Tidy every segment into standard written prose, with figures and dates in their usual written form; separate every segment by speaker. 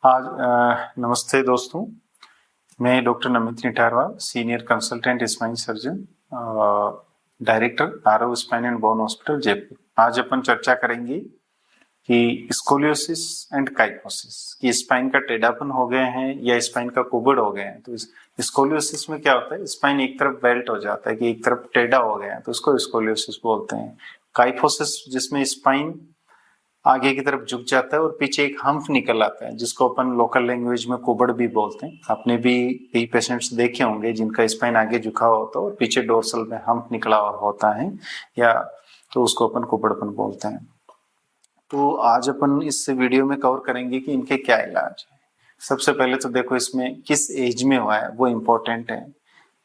Speaker 1: नमस्ते दोस्तों, मैं doctor Namit Nitharwal, senior consultant spine surgeon, director Aarav spine and bone hospital Jaipur. आज अपन चर्चा करेंगे कि स्कोलियोसिस एंड काइफोसिस, कि स्पाइन का टेढ़ापन हो गए हैं या स्पाइन का कुबड़ हो गए हैं। तो स्कोलियोसिस में क्या होता है, स्पाइन एक तरफ बेल्ट हो जाता है कि एक तरफ टेढ़ा हो गया है, तो उसको स्कोलियोसिस बोलते हैं। काइफोसिस जिसमें स्पाइन आगे की तरफ झुक जाता है और पीछे एक हम्प निकल आता है, जिसको अपन लोकल लैंग्वेज में कुबड़ भी बोलते हैं। आपने भी कई पेशेंट्स देखे होंगे जिनका स्पाइन आगे झुका होता है और पीछे डोर्सल में हम्प निकला होता है, या तो उसको अपन कुबड़पन बोलते हैं। तो आज अपन इस वीडियो में कवर करेंगे कि इनके क्या इलाज है। सबसे पहले तो देखो, इसमें किस एज में हुआ है वो इम्पोर्टेंट है।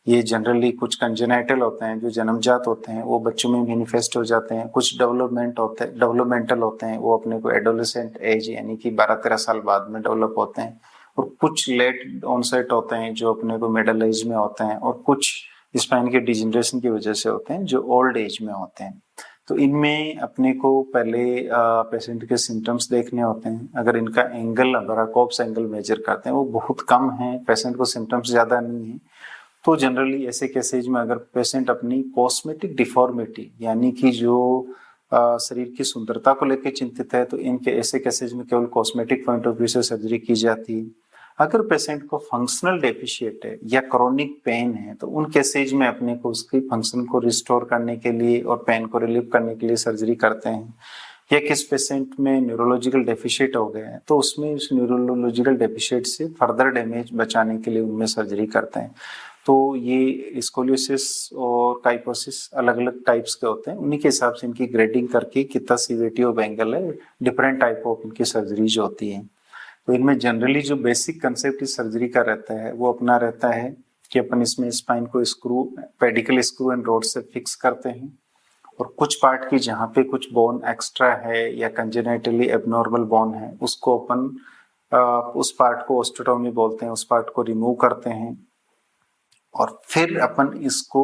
Speaker 1: ये जनरली कुछ कंजेनाइटल होते हैं जो जन्मजात होते हैं, वो बच्चों में मैनिफेस्ट हो जाते हैं। कुछ डेवलपमेंटल होते हैं, वो अपने को एडोलेसेंट एज यानी कि 12-13 साल बाद में डेवलप होते हैं। और कुछ लेट ऑनसेट होते हैं जो अपने को मिडिल एज में होते हैं, और कुछ स्पाइन के डिजेनरेशन की वजह से होते हैं जो ओल्ड एज में होते हैं। तो इनमें अपने को पहले पेशेंट के सिम्टम्स देखने होते हैं। अगर इनका एंगल बराकोप्स एंगल मेजर करते हैं, वो बहुत कम है, पेशेंट को सिम्टम्स ज्यादा नहीं है, तो जनरली ऐसे केसेज में अगर पेशेंट अपनी कॉस्मेटिक डिफॉर्मिटी यानी कि जो शरीर की सुंदरता को लेकर चिंतित है, तो इनके ऐसे केसेज में केवल कॉस्मेटिक पॉइंट ऑफ व्यू से सर्जरी की जाती है। अगर पेशेंट को फंक्शनल डेफिशिएट है या क्रोनिक पेन है, तो उन केसेज में अपने को उसकी फंक्शन को रिस्टोर करने के लिए और पेन को रिलीव करने के लिए सर्जरी करते हैं। या किस पेशेंट में न्यूरोलॉजिकल डेफिशिएट हो गए हैं, तो उसमें उस न्यूरोलॉजिकल डेफिशिएट से फर्दर डैमेज बचाने के लिए उनमें सर्जरी करते हैं। तो ये स्कोलियोसिस और काइफोसिस अलग अलग टाइप्स के होते हैं, उन्हीं के हिसाब से इनकी ग्रेडिंग करके कितना सीवियरिटी ऑफ एंगल है, डिफरेंट टाइप ऑफ इनकी सर्जरीज होती हैं। तो इनमें जनरली जो बेसिक कंसेप्ट इस सर्जरी का रहता है वो अपना रहता है कि अपन इसमें स्पाइन को screw, pedicle screw and road से फिक्स करते हैं, और कुछ पार्ट की जहाँ पे कुछ बोन एक्स्ट्रा है या कंजेनाइटली एबनॉर्मल बोन है, उसको अपन उस पार्ट को ओस्टेटोमी बोलते हैं, उस पार्ट को रिमूव करते हैं। और फिर अपन इसको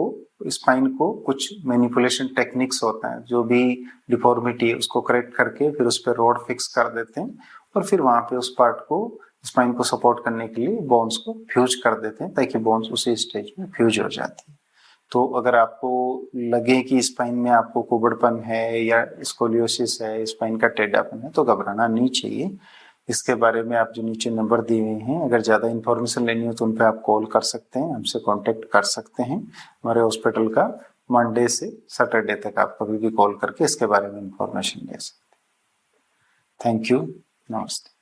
Speaker 1: स्पाइन को कुछ मैनिपुलेशन टेक्निक्स होता है, जो भी डिफॉर्मिटी है उसको करेक्ट करके फिर उस पर रोड फिक्स कर देते हैं, और फिर वहां पे उस पार्ट को, स्पाइन को सपोर्ट करने के लिए बोन्स को फ्यूज कर देते हैं, ताकि बोन्स उसी स्टेज में फ्यूज हो जाती है। तो अगर आपको लगे कि स्पाइन में आपको कुबड़पन है या स्कोलियोसिस है, स्पाइन का टेढ़ापन है, तो घबराना नहीं चाहिए। इसके बारे में आप जो नीचे नंबर दिए हुए हैं, अगर ज़्यादा इन्फॉर्मेशन लेनी हो तो उन पर आप कॉल कर सकते हैं, हमसे कांटेक्ट कर सकते हैं। हमारे हॉस्पिटल का मंडे से सैटरडे तक आप कभी भी कॉल करके इसके बारे में इंफॉर्मेशन ले सकते हैं। थैंक यू, नमस्ते।